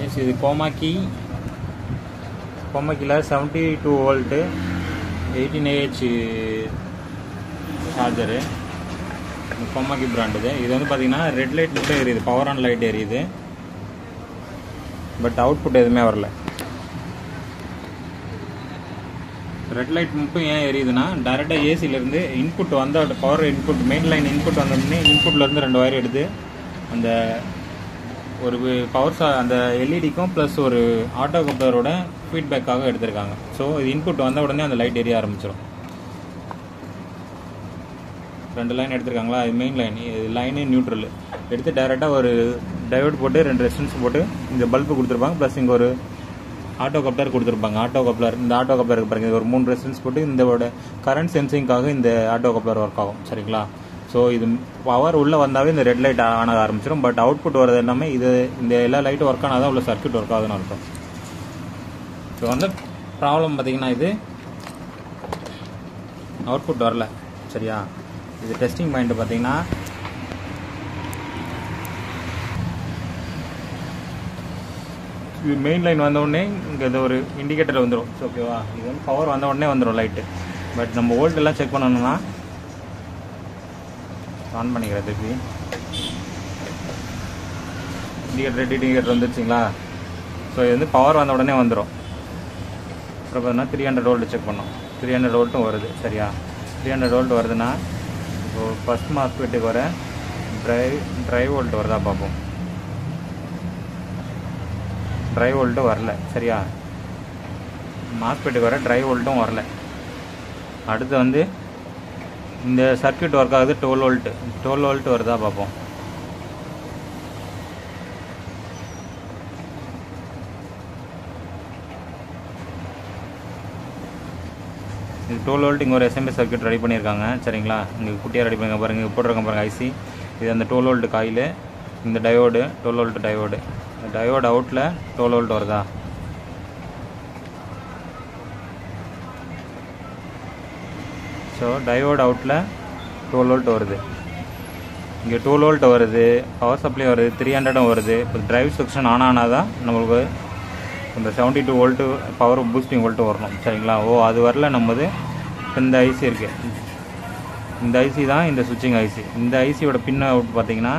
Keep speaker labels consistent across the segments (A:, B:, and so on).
A: இது கோமாக்கியில் 72 volt 18Ah charger. கோமாக்கி brand இது வந்து பார்த்தீங்கன்னா ரெட் லைட் மட்டும் எரியுது, பவர் ஆன் லைட் எரியுது, பட் அவுட்புட் எதுவுமே வரல. ரெட் லைட் மட்டும் ஏன் எரியுதுன்னா டேரெக்டாக ஏசிலேருந்து இன்புட் வந்த power input main line input வந்தோடனே இன்புட்லேருந்து 2 வயர் எடுத்து அந்த ஒரு அந்த எல்இடிக்கும் ப்ளஸ் ஒரு ஆட்டோ கப்ளரோட ஃபீட்பேக்காக எடுத்திருக்காங்க. ஸோ இது இன்புட் வந்த உடனே அந்த லைட் எரிய ஆரம்பிச்சிடும். 2 லைன் எடுத்திருக்காங்களா, அது மெயின் லைன், லைனு நியூட்ரல் எடுத்து டேரெக்டாக ஒரு டயோட் போட்டு 2 ரெசிஸ்டன்ஸ் போட்டு இந்த பல்பு கொடுத்துருப்பாங்க, ப்ளஸ் இங்கே ஒரு ஆட்டோ கப்ளர் கொடுத்துருப்பாங்க. இந்த ஆட்டோ கப்ளருக்கு பாருங்க, ஒரு 3 ரெசிஸ்டன்ஸ் போட்டு இந்த கரண்ட் சென்சிங்காக இந்த ஆட்டோ கப்ளர் ஒர்க் ஆகும். சரிங்களா? ஸோ இது பவர் உள்ளே வந்தாவே இந்த ரெட் லைட் ஆன் ஆக ஆரம்பிச்சிடும். பட் அவுட்புட் வரது எல்லாமே இந்த எல்லா லைட்டும் ஒர்க் ஆனால் தான் உள்ள சர்க்யூட் ஒர்க் ஆகுதுன்னு அர்த்தம். ஸோ வந்து ப்ராப்ளம் பார்த்தீங்கன்னா இது அவுட்புட் வரல. சரியா? இது டெஸ்டிங் பாயிண்ட் பார்த்தீங்கன்னா இது மெயின் லைன் வந்த உடனே இங்கே இது ஒரு இண்டிகேட்டர் வந்துடும். ஓகேவா? இது வந்து பவர் வந்த உடனே வந்துடும் லைட்டு. பட் நம்ம வோல்ட் எல்லாம் செக் பண்ணணும்னா ஆன் பண்ணிக்கிறேன் திருப்பி. இண்டிகேட்டர் வந்துருச்சுங்களா? ஸோ இது வந்து பவர் வந்த உடனே வந்துடும். அப்புறம் பார்த்தீங்கன்னா 300 வோல்ட் செக் பண்ணோம். 300 வோல்ட்டும் வருது. சரியா? 300 வோல்ட் வருதுன்னா இப்போது ஃபஸ்ட் மாஸ்பெட்டுக்கு வர ட்ரைவ் வோல்ட் வருதா பார்ப்போம். ட்ரைவ் வோல்ட்டும் வரல. சரியா? மாஸ்பெட்டுக்கு வர ட்ரைவ் வோல்ட்டும் வரல. அடுத்து வந்து இந்த சர்க்யூட் ஒர்க் ஆகுது 12 வோல்ட் வருதா பார்ப்போம். இது 12 வோல்ட். இங்கே ஒரு எஸ்எம்எஸ் சர்க்யூட் ரெடி பண்ணியிருக்காங்க. சரிங்களா? இங்கே குட்டியாக ரெடி பண்ணிங்க பாருங்கள், போட்டிருக்காங்க பாருங்கள் ஐசி. இது அந்த 12 வோல்ட் காயில், இந்த டயோடு 12 வோல்ட் டயோடு. டயோடு அவுட்டில் 12 வோல்ட் வருதா? ஸோ டயோடு அவுட்டில் 12 வோல்ட் வருது. இங்கே 12 வோல்ட் வருது, பவர் சப்ளை வருது, 300 வருது. இப்போ டிரைவ் செக்ஷன் ஆனால் தான் நம்மளுக்கு இந்த 72 வோல்ட்டு பவர் பூஸ்டிங் வோல்ட்டு வரணும். சரிங்களா? அது வரல. நம்மது இந்த ஐசி இருக்குது. இந்த ஐசி தான் இந்த சுவிட்சிங் ஐசி. இந்த ஐசியோட பின் அவுட் பார்த்தீங்கன்னா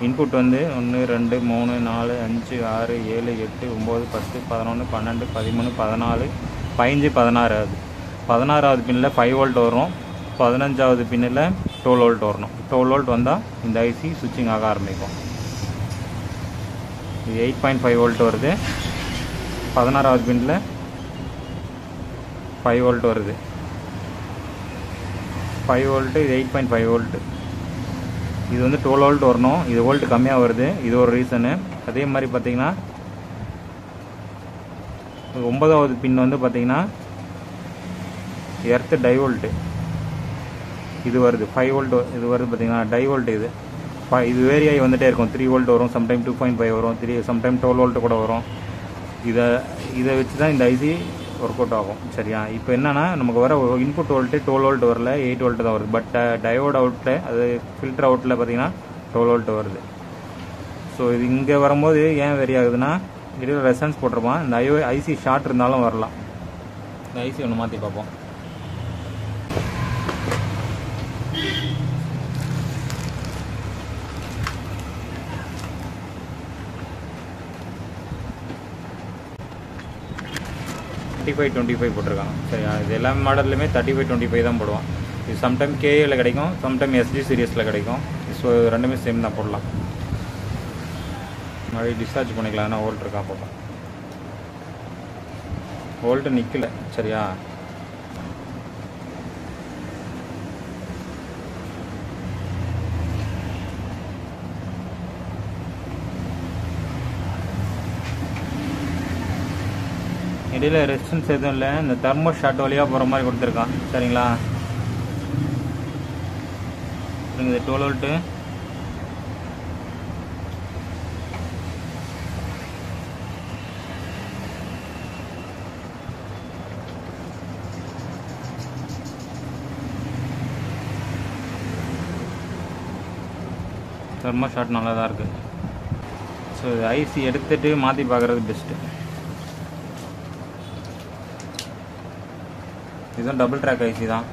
A: இன்புட் வந்து 1 2 3 4 5 6 7 8 9 10 11 12 13 14 15 16. 16வது பின்னில் 5 வோல்ட் வரும். 15வது பின்னில் 12 வோல்ட் வரணும். 12 வோல்ட் வந்தால் இந்த ஐசி சுவிட்சிங் ஆக ஆரம்பிக்கும். இது 8.5 வோல்ட் வருது. 16வது பின்னில் 5 வோல்ட் வருது. 5 வோல்ட்டு, இது 8.5 வோல்ட்டு. இது வந்து 12 வோல்ட் வரணும். இது வோல்ட் கம்மியாக வருது. இது ஒரு ரீசனு. அதே மாதிரி பார்த்தீங்கன்னா 9வது பின் வந்து பார்த்தீங்கன்னா எர்த்து டைவோல்ட்டு இது வருது. 5 வோல்ட் இது வருது பார்த்தீங்கன்னா டைவோல்ட். இது வேரியாகி வந்துகிட்டே இருக்கும். 3 வோல்ட் வரும், சம்டைம் 2.5 வரும், சம்டைம் 12 வோல்ட் கூட வரும். இதை வச்சு தான் இந்த ஐசி ஒர்க் அவுட் ஆகும். சரியா? இப்போ என்னென்னா நமக்கு வர இன்புட் வோல்ட்டு 12 வோல்ட் வரல, 8 வோல்ட் தான் வருது. பட் டயோட் அவுட்டில், அது ஃபில்டர் அவுட்டில் பார்த்தீங்கன்னா 12 வோல்ட் வருது. ஸோ இது இங்கே வரும்போது ஏன் வெரி ஆகுதுன்னா இடையில ரெசன்ஸ் போட்டிருப்பான். இந்த ஐசி ஷார்ட் இருந்தாலும் வரலாம். இந்த ஐசி ஒன்று மாற்றி பார்ப்போம். $35 $25 போட்டிருக்காங்க. சரியா? இது எல்லா மாடல்லையுமே $35 $25 தான் போடுவான். இது சம்டைம் கேஏல கிடைக்கும், சம்டைம் எஸ்ஜி சீரியஸில் கிடைக்கும். ஸோ ரெண்டுமே சேம் தான் போடலாம். மறுபடியும் டிஸ்சார்ஜ் பண்ணிக்கலாம். ஏன்னா வோல்ட் இருக்கா போட்டோம். வோல்ட்டு நிற்கல. சரியா? இடையில ரெசிஸ்டன்ஸ் எதுவும் இல்லை. இந்த தெர்மோ ஷாட் வழியாக போகிற மாதிரி கொடுத்துருக்கான். சரிங்களா? இது 12 வோல்ட்டு. தெர்மோ ஷாட் நல்லா தான் இருக்குது. ஸோ ஐசி எடுத்துகிட்டு மாற்றி பார்க்குறது பெஸ்ட்டு. இதுவும் டபுள் ட்ராக் ஐசி தான்.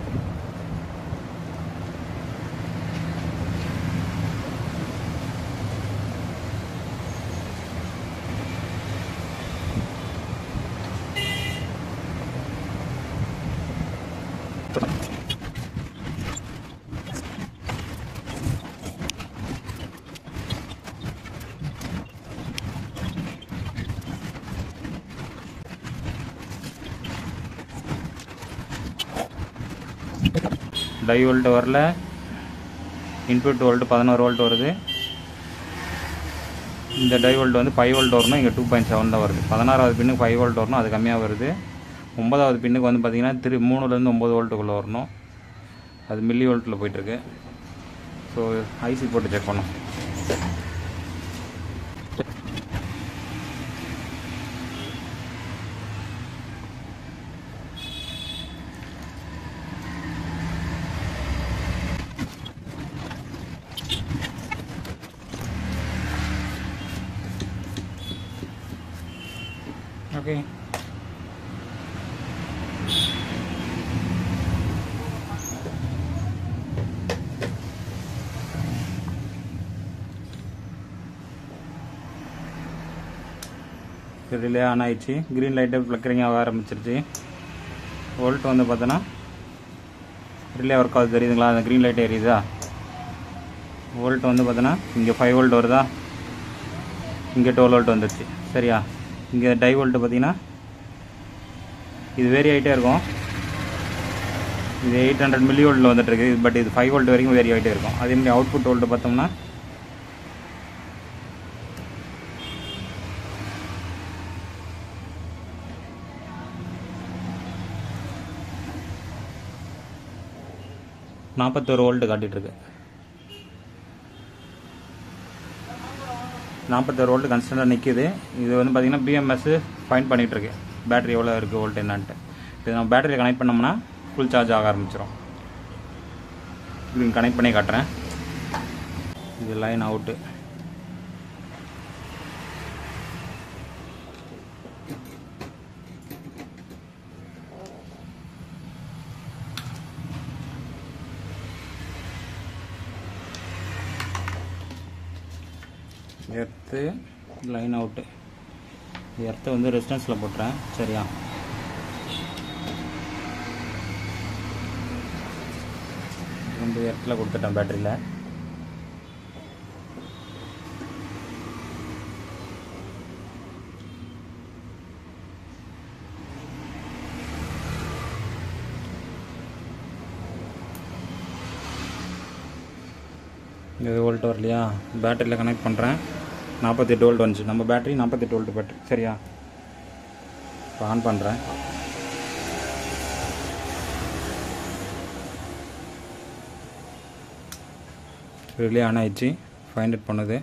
A: டை வோல்ட் வரல, இன்புட் வோல்ட் 11 வோல்ட் வருது. இந்த டை வோல்ட் வந்து 5 வோல்ட் வரணும், இங்கே 2.7 தான் வருது. 16வது பின்னுக்கு 5 வோல்ட் வரணும், அது கம்மியாக வருது. 9வது பின்னுக்கு வந்து பார்த்திங்கன்னா 3லேருந்து 9 வோல்ட்டுக்குள்ளே வரணும், அது மில்லி வோல்ட்டில் போயிட்டுருக்கு. ஸோ ஐசி போட்டு செக் பண்ணோம். ஓகே, ரிலே ஆன் ஆயிடுச்சு. க்ரீன் லைட்டு ஃப்ளக்கரிங் ஆக ஆரம்பிச்சிருச்சு. வோல்ட் வந்து பார்த்தோன்னா ரிலே ஒர்க் ஆகுது, தெரியுதுங்களா? அந்த க்ரீன் லைட் எரியுதா? வோல்ட் வந்து பார்த்தோன்னா இங்கே 5 வோல்ட் வருதா, இங்கே 12 வோல்ட் வந்துடுச்சு. சரியா? இங்கே டை வோல்ட்டு பார்த்தீங்கன்னா இது வேரி ஆகிட்டே இருக்கும். இது 800 மில்லி வோல்ட்டில் வந்துட்டுருக்கு, பட் இது 5 வோல்ட் வரைக்கும் வேரி ஆகிட்டே இருக்கும். அதேமாதிரி அவுட்புட் வோல்ட்டு பார்த்தோம்னா நாற்பத்தொரு வோல்ட்டு காட்டிகிட்ருக்கு. 41 வோல்ட் கன்ஸ்டன்டாக நிற்கிது. இது வந்து பார்த்திங்கன்னா பிஎம்எஸ் ஃபைன் பண்ணிகிட்ருக்கு, பேட்டரி எவ்வளோ இருக்குது வோல்ட் என்னான்ட்டு. இது நம்ம பேட்டரியில் கனெக்ட் பண்ணோம்னா ஃபுல் சார்ஜ் ஆக ஆரம்பிச்சிடும். இது கனெக்ட் பண்ணி காட்டுறேன். இது line out. Earth line out. எர்த்தை வந்து ரெசிஸ்டன்ஸில் போட்டுறேன். சரியா? ரெண்டு எர்த்தில் கொடுத்துட்டேன் பேட்டரியில். இது வோல்ட் வரலையா? பேட்டரியில் கனெக்ட் பண்ணுறேன். 48 வோல்ட் வந்துச்சு. நம்ம பேட்டரி 48 வோல்ட் பேட்டரி. சரியா? இப்போ ஆன் பண்ணுறேன். ரிலே ஆன் ஆயிடுச்சு. 500 பண்ணுது.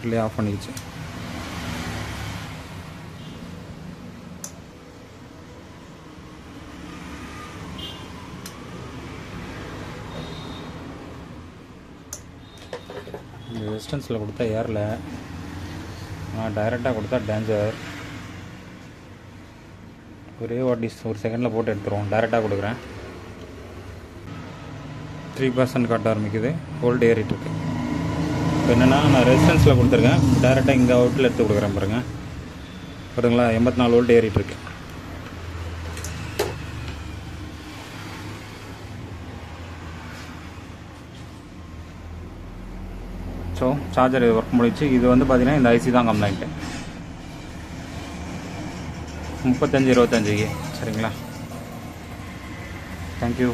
A: ரிலே ஆஃப் பண்ணிடுச்சு. ரெசிஸ்டன்ஸில் கொடுத்தா ஏறல, ஆனால் டைரெக்டாக கொடுத்தா டேஞ்சர். ஒரே ஒரு செகண்டில் போட்டு எடுத்துருவோம். டைரெக்டாக கொடுக்குறேன். 3% காட்ட ஆரம்பிக்குது. வோல்ட் ஏறிட்டுருக்கு. இப்போ என்னென்னா நான் ரெசிஸ்டன்ஸில் கொடுத்துருக்கேன், டைரெக்டாக இங்கே அவுட்டில் எடுத்து கொடுக்குறேன் பாருங்கள். பாருங்களா? 84 வோல்ட் ஏறிட்டுருக்கு. ஸோ சார்ஜர் இது ஒர்க் முடிச்சு. இது வந்து பார்த்திங்கன்னா இந்த ஐசி தான் கம்ப்ளைண்ட்டு. 3525. சரிங்களா? தேங்க்யூ.